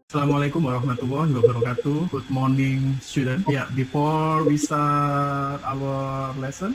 Assalamualaikum warahmatullahi wabarakatuh. Good morning, student. Yeah, before we start our lesson,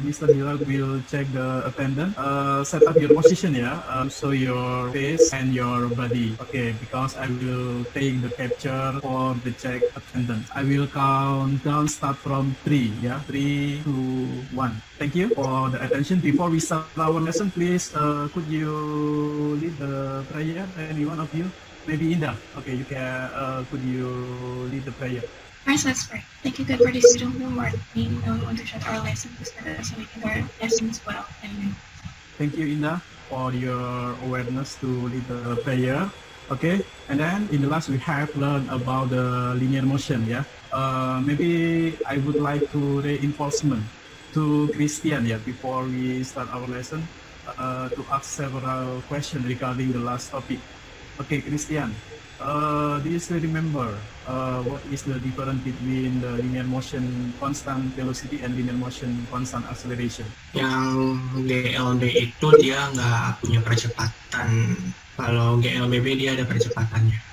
Mr. Hilal will check the attendance. Set up your position, yeah. Show your face and your body. Okay, because I will take the capture for the check attendance. I will count down, start from 3, yeah. 3, 2, 1. Thank you for the attention. Before we start our lesson, please, could you lead the prayer, any one of you? Maybe Indah. Okay, you can. Could you lead the prayer? First, let's pray. Thank you, God, for this student who are being on to shut our lesson to start us so we can do our lessons well. Amen. Thank you, Indah, for your awareness to lead the prayer. Okay, and then in the last we have learned about the linear motion. Yeah. Maybe I would like to reinforcement to Christian. Yeah, before we start our lesson, to ask several questions regarding the last topic. Okay, Christian, do you still remember what is the difference between the linear motion constant velocity and linear motion constant acceleration? Yang GLB itu dia nggak punya percepatan. Kalau GLBB dia ada percepatannya.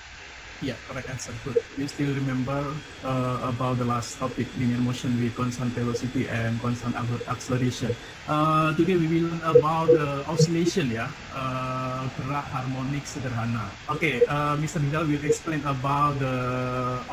Yeah, correct answer. Good. You still remember about the last topic, linear motion with constant velocity and constant acceleration. Today we will learn about the oscillation, ya, gerak harmonik sederhana. Okay, Mr. Hilal will explain about the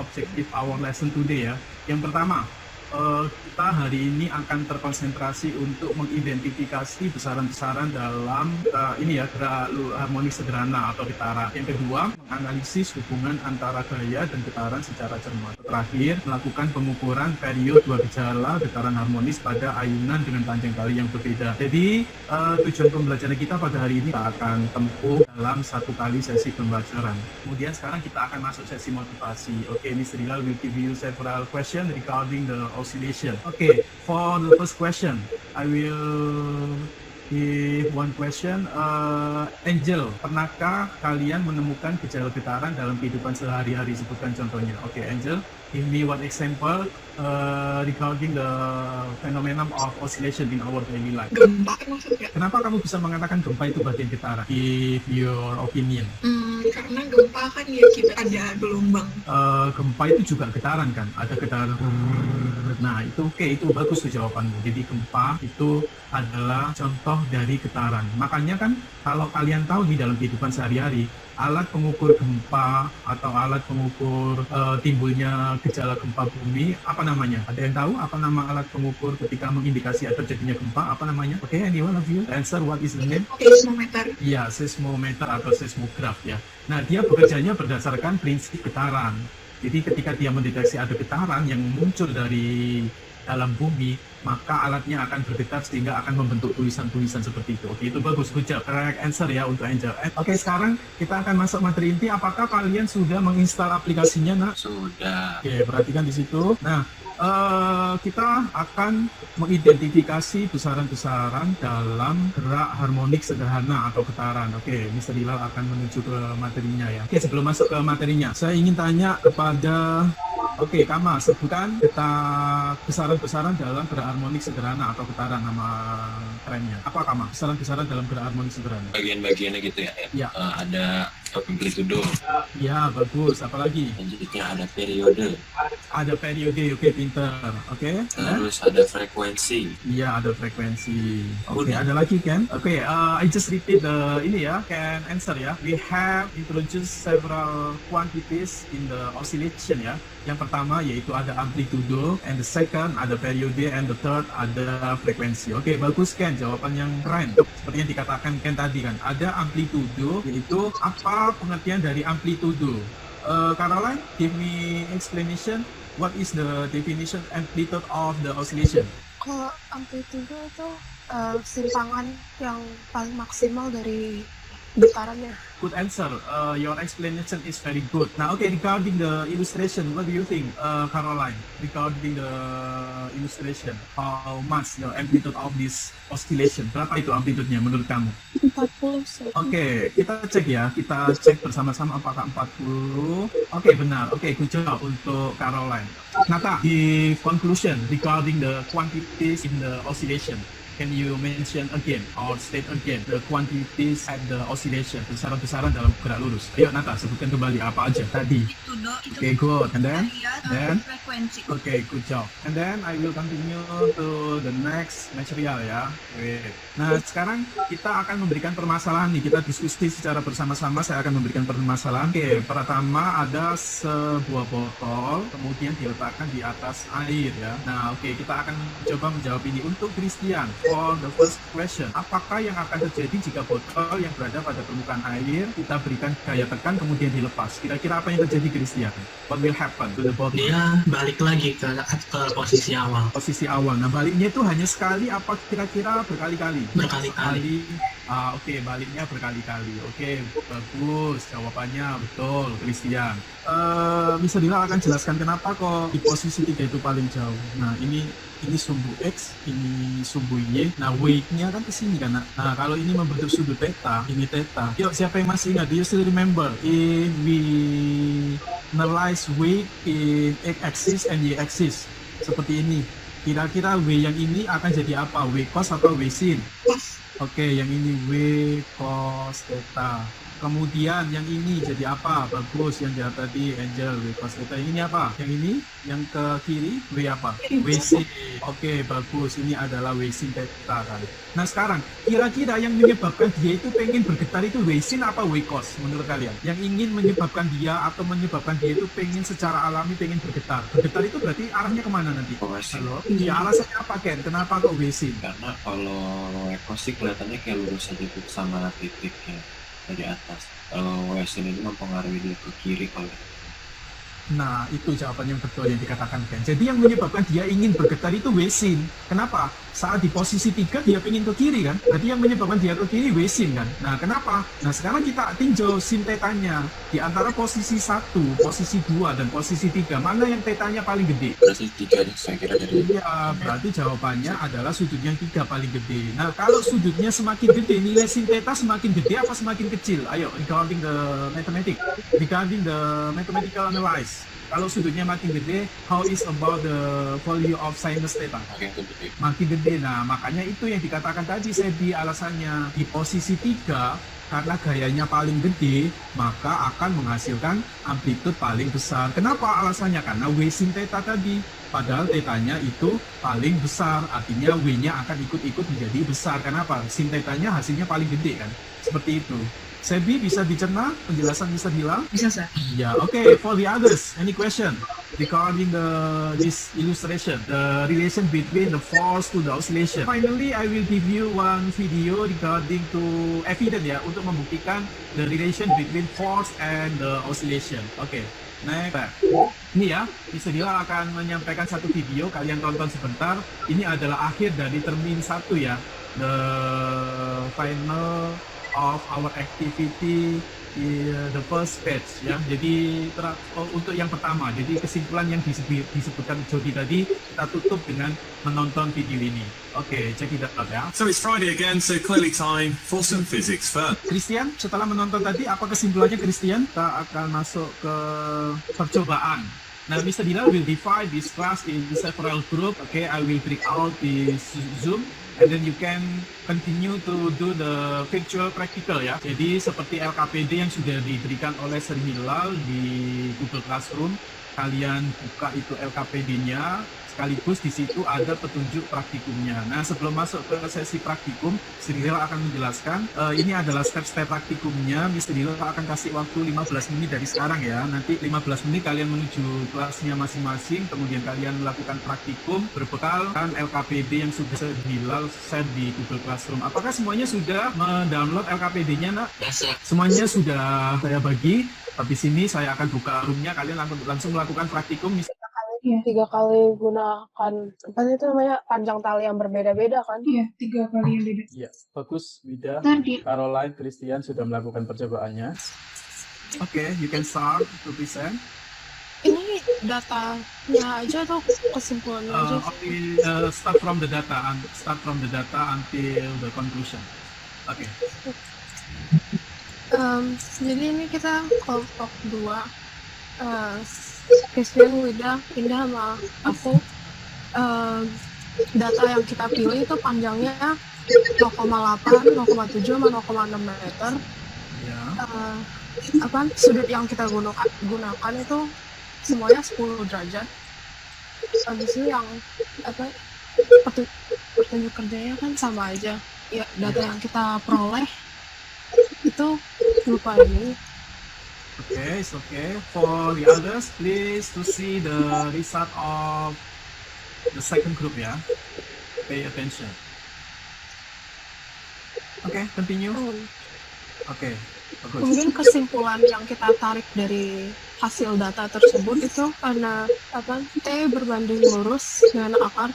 objective our lesson today, ya. Yang pertama, kita hari ini akan terkonsentrasi untuk mengidentifikasi besaran-besaran dalam ini ya, gerak harmonik sederhana atau getaran. Yang kedua, menganalisis hubungan antara gaya dan getaran secara cermat. Terakhir, melakukan pengukuran periode dua gejala getaran harmonis pada ayunan dengan panjang tali yang berbeda. Jadi tujuan pembelajaran kita pada hari ini kita akan tempuh dalam satu kali sesi pembelajaran. Kemudian sekarang kita akan masuk sesi motivasi. Oke, Mr. Hilal will give you several questions regarding the oscillation. Okay, for the first question, I will give one question. Angel, pernahkah kalian menemukan gejala getaran dalam kehidupan sehari-hari? Sebutkan contohnya. Okay, Angel, give me one example regarding the phenomenon of oscillation in our daily life. Gempa maksudnya? Kenapa kamu bisa mengatakan gempa itu bagian getaran? Give your opinion. Karena gempa kan ya kita ada gelombang. Gempa itu juga getaran kan? Ada getaran. Nah, itu oke, itu bagus tuh jawabanmu. Jadi gempa itu adalah contoh dari getaran. Makanya kan kalau kalian tahu di dalam kehidupan sehari-hari, alat pengukur gempa atau alat pengukur timbulnya gejala gempa bumi, apa namanya? Ada yang tahu apa nama alat pengukur ketika mengindikasi terjadinya gempa? Apa namanya? Oke, anyone of you answer what is the name? Seismometer. Iya, seismometer atau seismograf ya. Nah, dia bekerjanya berdasarkan prinsip getaran. Jadi ketika dia mendeteksi ada getaran yang muncul dari dalam bumi, maka alatnya akan bergetar sehingga akan membentuk tulisan-tulisan seperti itu. Oke, itu bagus, good job. Correct answer ya untuk Angel. Oke, sekarang kita akan masuk materi inti. Apakah kalian sudah menginstal aplikasinya, Nak? Sudah. Oke, perhatikan di situ. Nah, kita akan mengidentifikasi besaran-besaran dalam gerak harmonik sederhana atau getaran. Oke, Mr. Hilal akan menuju ke materinya ya. Oke, sebelum masuk ke materinya, saya ingin tanya kepada Kama, sebutkan besaran-besaran dalam gerak harmonik sederhana atau getaran, nama kerennya. Apa Kama? Besaran-besaran dalam gerak harmonik sederhana. Bagian-bagiannya gitu ya. Ya. Ada amplitudo. Ya, bagus. Apalagi? Selanjutnya ada periode. Ada periode, oke, pinter. Oke. Terus ada frekuensi. Iya, ada frekuensi. Oke, ada lagi kan? Oke, I just repeat ini ya, can answer ya. We have introduced several quantities in the oscillation ya. Yang pertama yaitu ada amplitudo, and the second ada periode, and the third ada frekuensi. Oke, bagus Ken, jawaban yang keren. Seperti yang dikatakan Ken tadi kan, ada amplitudo, yaitu apa pengertian dari amplitudo? Caroline, give me explanation. What is the definition amplitude of the oscillation? Kalau amplitudo itu simpangan yang paling maksimal dari getarannya. Good answer. Your explanation is very good. Now, okay, regarding the illustration, what do you think, Caroline? Regarding the illustration, how much the amplitude of this oscillation? Berapa itu amplitude-nya menurut kamu? 40. Oke, kita cek ya. Kita cek bersama-sama apakah 40. Oke, benar. Oke, good job untuk Caroline. Nata, the conclusion regarding the quantities in the oscillation. can you mention again or state again the quantities at the oscillation, besaran-besaran dalam gerak lurus? Ayo Nata, sebutkan kembali apa aja tadi. Itu dok, itu Okay, good. And then? area frekuensi. Okay, good job. And then I will continue to the next material ya. Wait. Nah, sekarang kita akan memberikan permasalahan nih. Kita diskusi secara bersama-sama. Saya akan memberikan permasalahan. Oke, pertama ada sebuah botol, kemudian diletakkan di atas air ya. Nah, oke, kita akan coba menjawab ini. Untuk Christian, for the first question, apakah yang akan terjadi jika botol yang berada pada permukaan air kita berikan gaya tekan kemudian dilepas? Kira-kira apa yang terjadi, Christian? What will happen to the bottle? Dia balik lagi ke posisi awal. Posisi awal. Nah, baliknya itu hanya sekali apa kira-kira berkali-kali? Berkali-kali. Oke, baliknya berkali-kali. Oke, bagus. Jawabannya betul, Christian. Bisa Dila akan jelaskan kenapa kok di posisi 3 itu paling jauh. Nah, ini sumbu X, ini sumbu Y. Nah, weight-nya kan ke sini kan. Nah, kalau ini membentuk sudut theta, ini theta. Yuk, siapa yang masih ingat? Do you still remember? If we analyze weight in X axis and Y axis seperti ini, kira-kira W yang ini akan jadi apa? W cos atau W sin? Oke, yang ini W cos theta. Kemudian yang ini jadi apa? Bagus, yang jawab tadi Angel, W cos theta. Yang ini apa? Yang ini, yang ke kiri, W apa? W sin. Oke, bagus. Ini adalah W sin theta kan. Nah sekarang, kira-kira yang menyebabkan dia itu pengen bergetar itu W sin apa W cos menurut kalian? Yang ingin menyebabkan dia atau menyebabkan dia itu pengen secara alami pengen bergetar. Bergetar itu berarti arahnya kemana nanti? Halo? Ya alasannya apa Ken? Kenapa kok W sin? Karena kalau ekos sih kelihatannya kayak lurus aja tuh sama titiknya dari atas. Kalau Wesin ini mempengaruhi dia ke kiri kalau Nah, itu jawaban yang betul yang dikatakan Ken. Jadi yang menyebabkan dia ingin bergetar itu W sin. Kenapa? Saat di posisi 3 dia ingin ke kiri kan? Berarti yang menyebabkan dia ke kiri W sin kan? Nah, kenapa? Nah, sekarang kita tinjau sin tetanya. Di antara posisi 1, posisi 2, dan posisi 3, mana yang tetanya paling gede? berarti 3 aja saya kira dari Iya, berarti jawabannya adalah sudut yang 3 paling gede. Nah, kalau sudutnya semakin gede, nilai sin theta semakin gede apa semakin kecil? Ayo, regarding the mathematics, regarding the mathematical analysis. Kalau sudutnya makin gede, how is about the value of sinus theta? makin gede. Makin gede. Nah, makanya itu yang dikatakan tadi, Sebi, alasannya di posisi 3, karena gayanya paling gede, maka akan menghasilkan amplitude paling besar. Kenapa alasannya? Karena W sin theta tadi. Padahal tetanya itu paling besar, artinya W-nya akan ikut-ikut menjadi besar. Kenapa? Sin tetanya hasilnya paling gede kan? Seperti itu. Sebi, bisa dicerna penjelasan Mr. Hilal? Bisa sir. Yeah, okay. For the others, any question regarding this illustration, the relation between the force to the oscillation? Finally, I will give you one video regarding to evidence ya, untuk membuktikan the relation between force and the oscillation. Okay, next. Ini ya, Mr. Dila akan menyampaikan satu video, kalian tonton sebentar. Ini adalah akhir dari termin 1 ya, the final of our activity the first batch ya. Jadi untuk yang pertama, jadi kesimpulan yang disebutkan Jody tadi kita tutup dengan menonton video ini. Oke, check it out ya. So it's Friday again, so clearly time for some physics fun. Christian, setelah menonton tadi apa kesimpulannya Christian? Kita akan masuk ke percobaan. Now, Mr. Dila will divide this class in several groups. Okay, I will break out this Zoom, and then you can continue to do the virtual practical ya. Jadi seperti LKPD yang sudah diberikan oleh Sir Hilal di Google Classroom, kalian buka itu LKPD-nya. Sekaligus di situ ada petunjuk praktikumnya. Nah, sebelum masuk ke sesi praktikum, Mr. Dila akan menjelaskan ini adalah step-step praktikumnya. Mr. Dila akan kasih waktu 15 menit dari sekarang ya. Nanti 15 menit kalian menuju kelasnya masing-masing, kemudian kalian melakukan praktikum berbekalkan LKPD yang sudah Mr. Dila share di Google Classroom. Apakah semuanya sudah mendownload LKPD-nya, Nak? Semuanya sudah saya bagi. Habis ini saya akan buka roomnya, kalian langsung melakukan praktikum. 3 kali gunakan apa itu namanya panjang tali yang berbeda-beda kan? Iya, 3 kali yang beda. Iya, bagus. Wida, Tadi. Caroline, Christian sudah melakukan percobaannya. Oke, you can start to present. Ini datanya aja atau kesimpulannya aja? Start from the data until the conclusion. Oke. Jadi ini kita kelompok 2. Christian, Wida, Indah sama aku. data yang kita pilih itu panjangnya 0,8, 0,7, sama 0,6 meter. Ya. Sudut yang kita gunakan itu semuanya 10 derajat. Habis itu yang petunjuk kerjanya kan sama aja. Ya, data yang kita peroleh itu lupa ini. Okay, it's okay. For the others, please to see the result of the second group, yeah. Pay attention. Okay, continue. Okay, bagus. Mungkin kesimpulan yang kita tarik dari hasil data tersebut itu karena T berbanding lurus dengan akar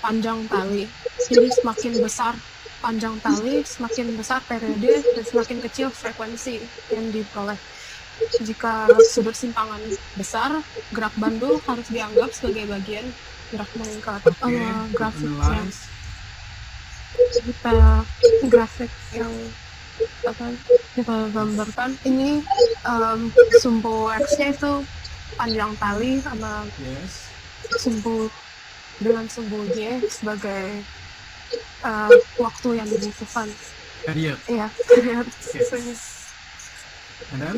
panjang tali. Jadi semakin besar panjang tali, semakin besar periode, dan semakin kecil frekuensi yang diperoleh. Jika sudut simpangan besar, gerak bandul harus dianggap sebagai bagian gerak meningkat. Grafiknya grafik yang kita gambarkan ini sumbu X-nya itu panjang tali sama Yes. sumbu Y sebagai waktu yang dibutuhkan. Period. Iya. And then,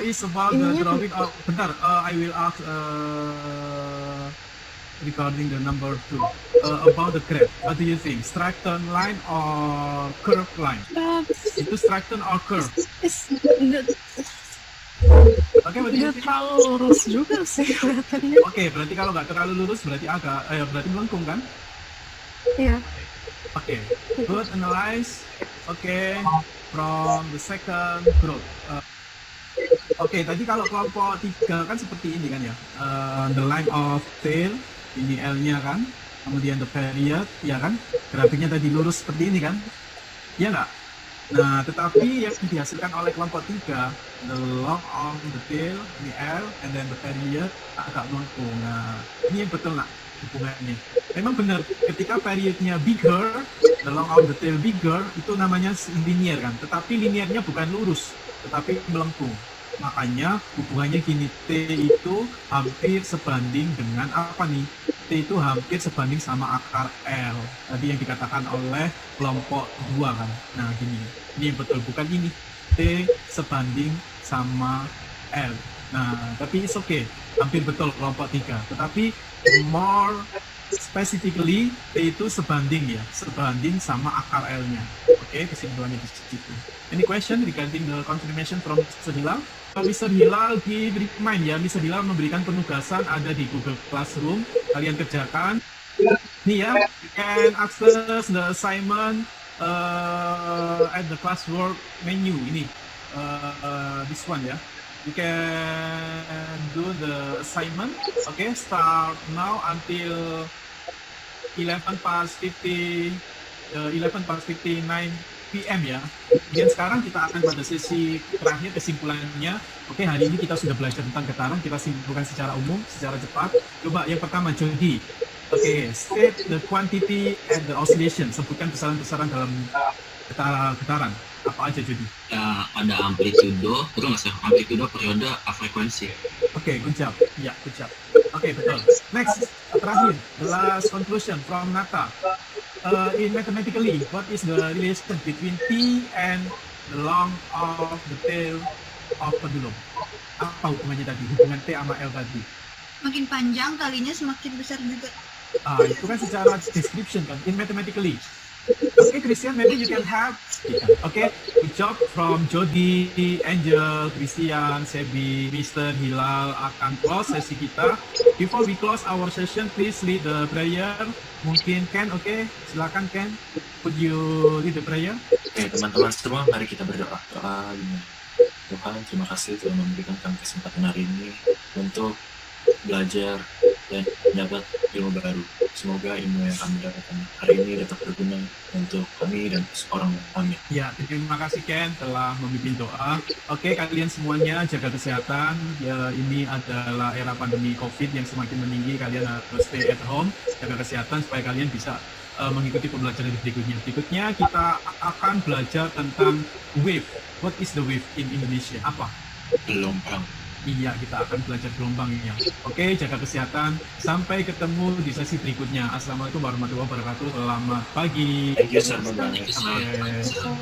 it's about the drawing. Bentar, I will ask regarding the number 2 about the graph. What do you think? Straighten line or curved line? Itu straighten or curve? Oke, berarti Dia terlalu lurus juga sih kelihatannya. Oke, berarti kalau nggak terlalu lurus berarti berarti melengkung kan? Iya. Oke, good analyze. Oke, from the second group. Oke, tadi kalau kelompok 3 kan seperti ini kan ya. The line of tail, ini L-nya kan. Kemudian the period, ya kan. Grafiknya tadi lurus seperti ini kan. Iya nggak? Nah, tetapi yang dihasilkan oleh kelompok 3, the long of the tail, ini L, and then the period agak melengkung. Nah, ini yang betul nak hubungannya. Memang benar, ketika periodnya bigger, the long of the tail bigger, itu namanya linear kan. Tetapi linearnya bukan lurus, tetapi melengkung. Makanya hubungannya gini, T itu hampir sebanding dengan apa nih? T itu hampir sebanding sama akar L. Tadi yang dikatakan oleh kelompok 2 kan. Nah gini, ini yang betul, bukan ini. T sebanding sama L. Nah, tapi it's okay, hampir betul kelompok 3. Tetapi more specifically, T itu sebanding ya, sebanding sama akar L-nya. Oke, kesimpulannya di situ. Any question regarding the confirmation from Mr. Hilal? Mr. Hilal give remind ya, Mr. Hilal memberikan penugasan ada di Google Classroom. Kalian kerjakan. Nih ya, you can access the assignment at the classwork menu ini. This one ya. You can do the assignment. Okay, start now until 11:59 PM ya. Dan sekarang kita akan pada sesi terakhir kesimpulannya. Oke, hari ini kita sudah belajar tentang getaran, kita simpulkan secara umum, secara cepat. Coba yang pertama, Jody. Oke, state the quantity and the oscillation. Sebutkan besaran-besaran dalam getaran. Apa aja, Jody? Ya, ada amplitudo, betul nggak sih? Amplitudo, periode, frekuensi. Oke, good job. Ya, good job. Oke, betul. Next, terakhir, the last conclusion from Nata. In mathematically, what is the relation between T and the long of the tail of pendulum? Apa hubungannya tadi? Hubungan T sama L tadi? Makin panjang talinya semakin besar juga. Itu kan secara description kan, in mathematically. Okay, Christian, maybe you can help. Okay, good job from Jody, Angel, Christian, Sebi, Mr. Hilal akan close sesi kita. Before we close our session, please lead the prayer. Mungkin Ken, okay? Silakan Ken. Could you lead the prayer? Oke, teman-teman semua, mari kita berdoa. Tuhan, terima kasih telah memberikan kami kesempatan hari ini untuk belajar dan mendapat ilmu baru. Semoga ilmu yang kami dapatkan hari ini dapat berguna untuk kami dan seorang kami. Ya, terima kasih Ken telah memimpin doa. Oke, kalian semuanya jaga kesehatan. Ya, ini adalah era pandemi COVID yang semakin meninggi. Kalian harus stay at home, jaga kesehatan supaya kalian bisa mengikuti pembelajaran berikutnya. Berikutnya kita akan belajar tentang wave. What is the wave in Indonesia? Apa? Gelombang. Iya, kita akan belajar gelombang ya. Oke, jaga kesehatan. Sampai ketemu di sesi berikutnya. Assalamualaikum warahmatullahi wabarakatuh. Selamat pagi. Thank you, sir. Bye-bye. Oke.